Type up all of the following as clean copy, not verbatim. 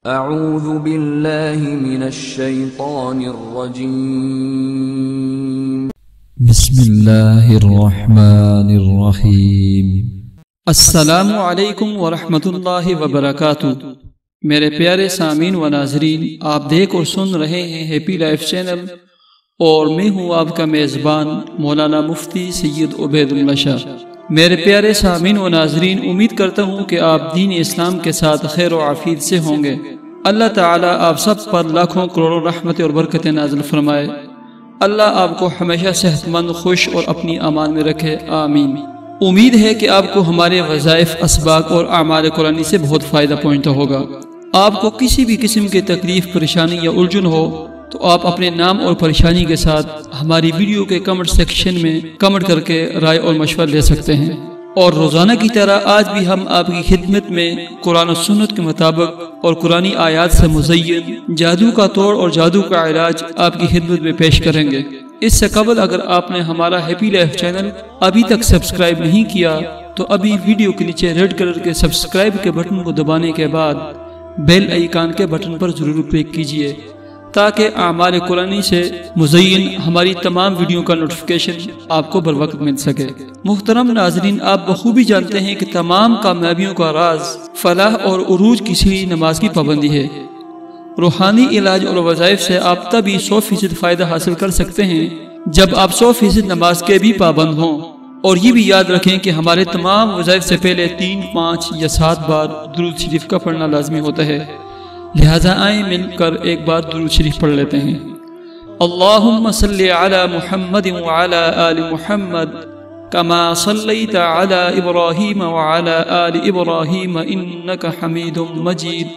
اعوذ باللہ من الشیطان الرجیم بسم اللہ الرحمن الرحیم۔ السلام علیکم ورحمۃ اللہ وبرکاتہ۔ میرے پیارے سامعین و ناظرین، آپ دیکھ اور سن رہے ہیں ہیپی لائف چینل اور میں ہوں آپ کا میزبان مولانا مفتی سید عبید اللہ شاہ۔ میرے پیارے سامعین و ناظرین، امید کرتا ہوں کہ آپ دین اسلام کے ساتھ خیر و عافیت سے ہوں گے۔ اللہ تعالیٰ آپ سب پر لاکھوں کروڑوں رحمت اور برکتیں نازل فرمائے۔ اللہ آپ کو ہمیشہ صحت مند، خوش اور اپنی امان میں رکھے، آمین۔ امید ہے کہ آپ کو ہمارے وظائف، اسباق اور اعمال قرآنی سے بہت فائدہ پہنچتا ہوگا۔ آپ کو کسی بھی قسم کی تکلیف، پریشانی یا الجھن ہو تو آپ اپنے نام اور پریشانی کے ساتھ ہماری ویڈیو کے کمنٹ سیکشن میں کمنٹ کر کے رائے اور مشورہ لے سکتے ہیں۔ اور روزانہ کی طرح آج بھی ہم آپ کی خدمت میں قرآن و سنت کے مطابق اور قرآنی آیات سے مزین جادو کا توڑ اور جادو کا علاج آپ کی خدمت میں پیش کریں گے۔ اس سے قبل اگر آپ نے ہمارا ہیپی لائف چینل ابھی تک سبسکرائب نہیں کیا تو ابھی ویڈیو کے نیچے ریڈ کلر کے سبسکرائب کے بٹن کو دبانے کے بعد بیل آئیکن کے بٹن پر ضرور کلک کیجیے تاکہ اعمال قرآنی سے مزین ہماری تمام ویڈیو کا نوٹیفیکیشن آپ کو بر وقت مل سکے۔ محترم ناظرین، آپ بخوبی جانتے ہیں کہ تمام کامیابیوں کا راز، فلاح اور عروج کی سیڑھی نماز کی پابندی ہے۔ روحانی علاج اور وظائف سے آپ تبھی 100% فائدہ حاصل کر سکتے ہیں جب آپ 100% نماز کے بھی پابند ہوں۔ اور یہ بھی یاد رکھیں کہ ہمارے تمام وظائف سے پہلے 3، 5 یا 7 بار درود شریف کا پڑھنا لازمی ہوتا ہے، لہذا آئیں مل کر ایک بار درود شریف پڑھ لیتے ہیں۔ اللہم صلی علی محمد وعلی آل محمد کما صلیت علی ابراہیم وعلی آل ابراہیم انک حمید مجید۔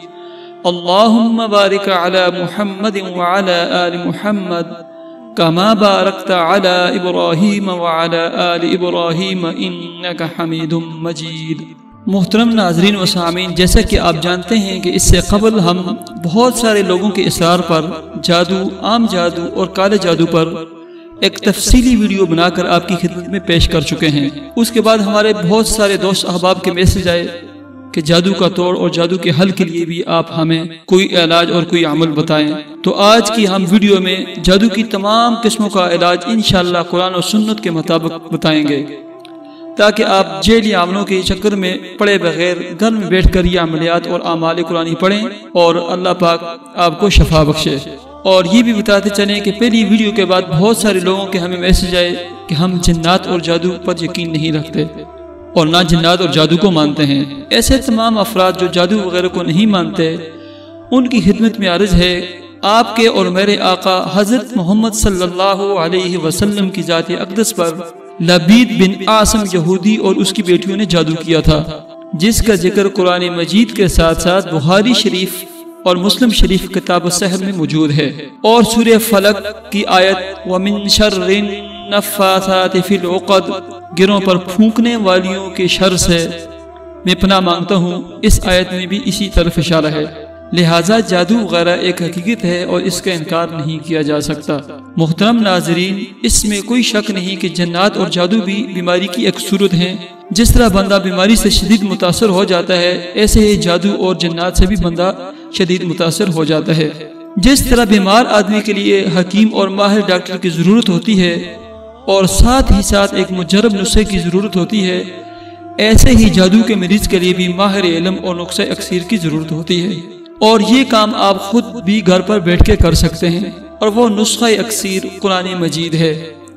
اللہم بارک علی محمد وعلی آل محمد کما بارکت علی ابراہیم وعلی آل ابراہیم انک حمید مجید۔ محترم ناظرین و سامعین، جیسا کہ آپ جانتے ہیں کہ اس سے قبل ہم بہت سارے لوگوں کے اصرار پر جادو، عام جادو اور کالے جادو پر ایک تفصیلی ویڈیو بنا کر آپ کی خدمت میں پیش کر چکے ہیں۔ اس کے بعد ہمارے بہت سارے دوست احباب کے میسج آئے کہ جادو کا توڑ اور جادو کے حل کے لیے بھی آپ ہمیں کوئی علاج اور کوئی عمل بتائیں۔ تو آج کی ہم ویڈیو میں جادو کی تمام قسموں کا علاج انشاءاللہ قرآن و سنت کے مطابق بتائیں گے تاکہ آپ جیلی عملوں کے چکر میں پڑے بغیر گھر میں بیٹھ کر یہ عملیات اور اعمال قرآنی پڑھیں اور اللہ پاک آپ کو شفا بخشے۔ اور یہ بھی بتاتے چلیں کہ پہلی ویڈیو کے بعد بہت سارے لوگوں کے ہمیں میسج آئے کہ ہم جنات اور جادو پر یقین نہیں رکھتے اور نہ جنات اور جادو کو مانتے ہیں۔ ایسے تمام افراد جو جادو وغیرہ کو نہیں مانتے، ان کی خدمت میں عرض ہے، آپ کے اور میرے آقا حضرت محمد صلی اللہ علیہ وسلم کی ذات اقدس پر لبید بن عاصم یہودی اور اس کی بیٹیوں نے جادو کیا تھا، جس کا ذکر قرآن مجید کے ساتھ ساتھ بخاری شریف اور مسلم شریف کتاب السحر میں موجود ہے۔ اور سورہ فلق کی آیت وَمِن شَرِّ النَّفَّاثَاتِ فِي الْعُقَدِ، گروں پر پھونکنے والیوں کے شر سے میں پناہ مانگتا ہوں، اس آیت میں بھی اسی طرف اشارہ ہے۔ لہٰذا جادو وغیرہ ایک حقیقت ہے اور اس کا انکار نہیں کیا جا سکتا۔ محترم ناظرین، اس میں کوئی شک نہیں کہ جنات اور جادو بھی بیماری کی ایک صورت ہیں۔ جس طرح بندہ بیماری سے شدید متاثر ہو جاتا ہے، ایسے ہی جادو اور جنات سے بھی بندہ شدید متاثر ہو جاتا ہے۔ جس طرح بیمار آدمی کے لیے حکیم اور ماہر ڈاکٹر کی ضرورت ہوتی ہے اور ساتھ ہی ساتھ ایک مجرب نسخے کی ضرورت ہوتی ہے، ایسے ہی جادو کے مریض کے لیے بھی ماہر علم اور نسخہ اکسیر کی ضرورت ہوتی ہے۔ اور یہ کام آپ خود بھی گھر پر بیٹھ کے کر سکتے ہیں، اور وہ نسخہ اکسیر قرآن مجید ہے،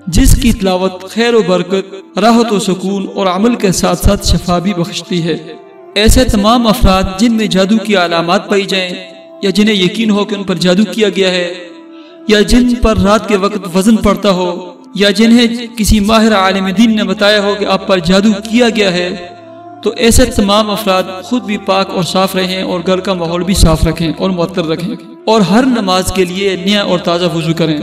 جس کی تلاوت خیر و برکت، راحت و سکون اور عمل کے ساتھ ساتھ شفا بھی بخشتی ہے۔ ایسے تمام افراد جن میں جادو کی علامات پائی جائیں، یا جنہیں یقین ہو کہ ان پر جادو کیا گیا ہے، یا جن پر رات کے وقت وزن پڑتا ہو، یا جنہیں کسی ماہر عالم دین نے بتایا ہو کہ آپ پر جادو کیا گیا ہے، تو ایسے تمام افراد خود بھی پاک اور صاف رہیں اور گھر کا ماحول بھی صاف رکھیں اور معطر رکھیں، اور ہر نماز کے لیے نیا اور تازہ وضو کریں۔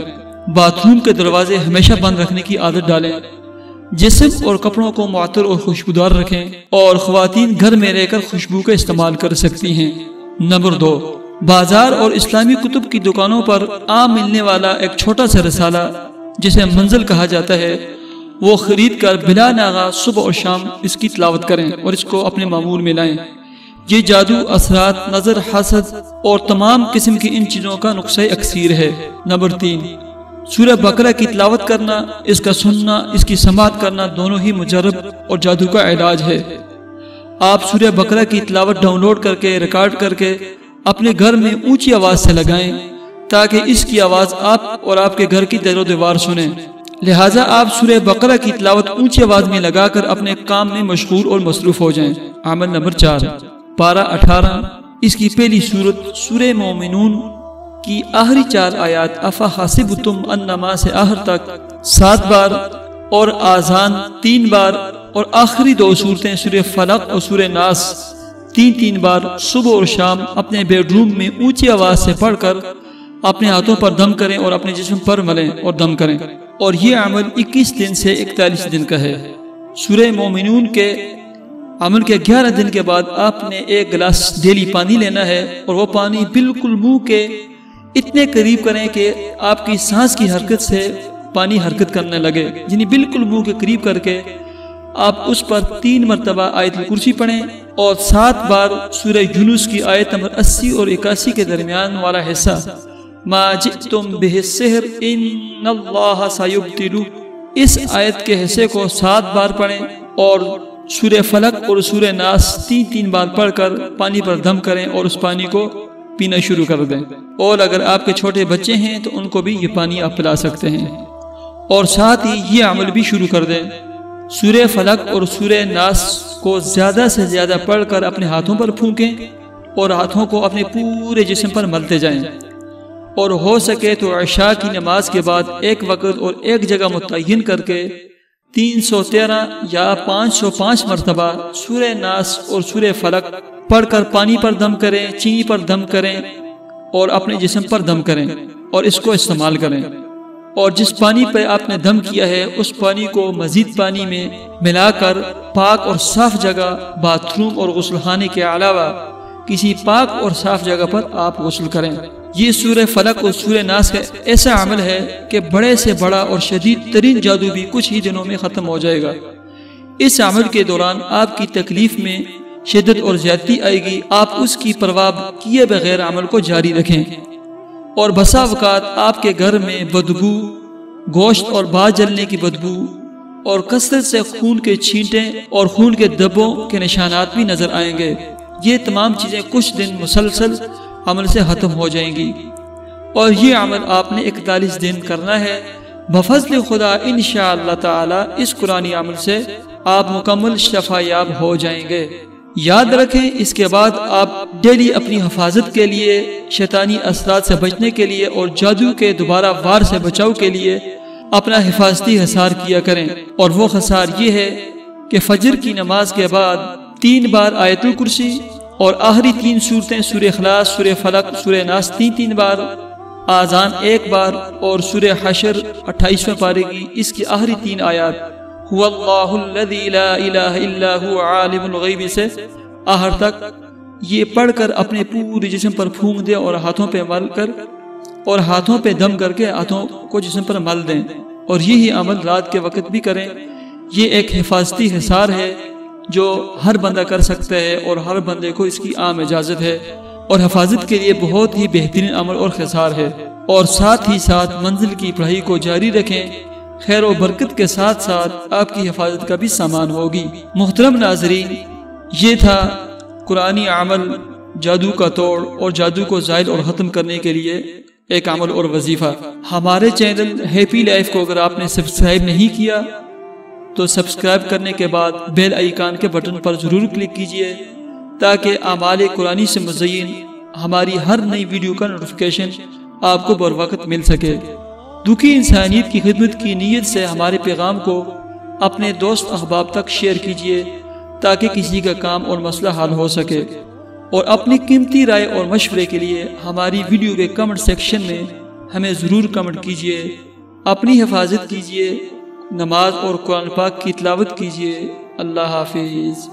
باتھ روم کے دروازے ہمیشہ بند رکھنے کی عادت ڈالیں، جسم اور کپڑوں کو معطر اور خوشبودار رکھیں، اور خواتین گھر میں رہ کر خوشبو کا استعمال کر سکتی ہیں۔ نمبر 2، بازار اور اسلامی کتب کی دکانوں پر عام ملنے والا ایک چھوٹا سا رسالہ جسے منزل کہا جاتا ہے، وہ خرید کر بلا ناغہ صبح اور شام اس کی تلاوت کریں اور اس کو اپنے معمول میں لائیں۔ یہ جادو، اثرات، نظر، حسد اور تمام قسم کی ان چیزوں کا نقصہ اکثیر ہے۔ نمبر 3، سورہ بقرہ کی تلاوت کرنا، اس کا سننا، اس کی سماعت کرنا دونوں ہی مجرب اور جادو کا علاج ہے۔ آپ سورہ بقرہ کی تلاوت ڈاؤن لوڈ کر کے، ریکارڈ کر کے اپنے گھر میں اونچی آواز سے لگائیں تاکہ اس کی آواز آپ اور آپ کے گھر کی در و دیوار سنیں۔ لہٰذا آپ سورہ بقرہ کی تلاوت اونچی آواز میں لگا کر اپنے کام میں مشغول اور مصروف ہو جائیں۔ عمل نمبر 4، پارہ 18، اس کی پہلی سورت سورہ مومنون کی آخری 4 آیات افحسبتم انما سے آخر تک 7 بار اور آذان 3 بار، اور آخری 2 سورتیں سورہ فلق اور سورہ ناس 3 بار صبح اور شام اپنے بیڈ روم میں اونچی آواز سے پڑھ کر اپنے ہاتھوں پر دم کریں اور اپنے جسم پر ملیں اور دم کریں، اور یہ عمل 21 دن سے 41 دن کا ہے۔ سورہ مومنون کے عمل کے 11 دن کے بعد آپ نے 1 گلاس ڈیلی پانی لینا ہے، اور وہ پانی بالکل منہ کے اتنے قریب کریں کہ آپ کی سانس کی حرکت سے پانی حرکت کرنے لگے، یعنی بالکل منہ کے قریب کر کے آپ اس پر 3 مرتبہ آیت الکرسی پڑھیں اور 7 بار سورہ یونس کی آیت نمبر 80 اور 81 کے درمیان والا حصہ ما جئتم بہ السحر ان اللہ سیبطلہ، اس آیت کے حصے کو 7 بار پڑھیں، اور سورہ فلق اور سورہ ناس 3 بار پڑھ کر پانی پر دم کریں اور اس پانی کو پینا شروع کر دیں، اور اگر آپ کے چھوٹے بچے ہیں تو ان کو بھی یہ پانی آپ پلا سکتے ہیں، اور ساتھ ہی یہ عمل بھی شروع کر دیں۔ سورہ فلق اور سورہ ناس کو زیادہ سے زیادہ پڑھ کر اپنے ہاتھوں پر پھونکیں اور ہاتھوں کو اپنے پورے جسم پر ملتے جائیں، اور ہو سکے تو عشاء کی نماز کے بعد 1 وقت اور 1 جگہ متعین کر کے 313 یا 505 مرتبہ سورہ ناس اور سورہ فلق پڑھ کر پانی پر دم کریں، چینی پر دم کریں اور اپنے جسم پر دم کریں اور اس کو استعمال کریں، اور جس پانی پہ آپ نے دم کیا ہے اس پانی کو مزید پانی میں ملا کر پاک اور صاف جگہ، باتھ روم اور غسل خانے کے علاوہ کسی پاک اور صاف جگہ پر آپ غسل کریں۔ یہ سورہ فلق اور سورہ ناس کا ایسا عمل ہے کہ بڑے سے بڑا اور شدید ترین جادو بھی کچھ ہی دنوں میں ختم ہو جائے گا۔ اس عمل کے دوران آپ کی تکلیف میں شدت اور زیادتی آئے گی، آپ اس کی پرواہ کیے بغیر عمل کو جاری رکھیں، اور بسا اوقات آپ کے گھر میں بدبو، گوشت اور بال جلنے کی بدبو اور کثرت سے خون کے چھینٹیں اور خون کے دھبوں کے نشانات بھی نظر آئیں گے۔ یہ تمام چیزیں کچھ دن مسلسل عمل سے ختم ہو جائیں گی، اور یہ عمل آپ نے 41 دن کرنا ہے۔ بفضل خدا انشاءاللہ تعالی اس قرآنی عمل سے آپ مکمل شفا یاب ہو جائیں گے۔ یاد رکھیں، اس کے بعد آپ ڈیلی اپنی حفاظت کے لیے، شیطانی اثرات سے بچنے کے لیے اور جادو کے دوبارہ وار سے بچاؤ کے لیے اپنا حفاظتی حصار کیا کریں، اور وہ حصار یہ ہے کہ فجر کی نماز کے بعد 3 بار آیت الکرسی اور آخری 3 سورتیں سورہ اخلاص، سورہ فلق، سورہ ناس 3 بار، آذان 1 بار، اور سورہ حشر 28ویں پارے کی اس کی آخری 3 آیات هو اللہ الذی لا الہ الا هو عالم الغیب سے آخر تک یہ پڑھ کر اپنے پورے جسم پر پھونک دیں اور ہاتھوں پہ مل کر اور ہاتھوں پہ دم کر کے ہاتھوں کو جسم پر مل دیں، اور یہی عمل رات کے وقت بھی کریں۔ یہ ایک حفاظتی حصار ہے جو ہر بندہ کر سکتا ہے، اور ہر بندے کو اس کی عام اجازت ہے، اور حفاظت کے لیے بہت ہی بہترین عمل اور حصار ہے۔ اور ساتھ ہی ساتھ منزل کی پڑھائی کو جاری رکھیں، خیر و برکت کے ساتھ ساتھ آپ کی حفاظت کا بھی سامان ہوگی۔ محترم ناظرین، یہ تھا قرآنی عمل، جادو کا توڑ اور جادو کو زائل اور ختم کرنے کے لیے ایک عمل اور وظیفہ۔ ہمارے چینل ہیپی لائف کو اگر آپ نے سبسکرائب نہیں کیا تو سبسکرائب کرنے کے بعد بیل آئیکن کے بٹن پر ضرور کلک کیجئے تاکہ اعمال قرآنی سے مزین ہماری ہر نئی ویڈیو کا نوٹیفیکیشن آپ کو بر وقت مل سکے۔ دکھی انسانیت کی خدمت کی نیت سے ہمارے پیغام کو اپنے دوست احباب تک شیئر کیجئے تاکہ کسی کا کام اور مسئلہ حل ہو سکے، اور اپنی قیمتی رائے اور مشورے کے لیے ہماری ویڈیو کے کمنٹ سیکشن میں ہمیں ضرور کمنٹ کیجئے۔ اپنی حفاظت کیجئے، نماز اور قرآن پاک کی تلاوت کیجئے۔ اللہ حافظ۔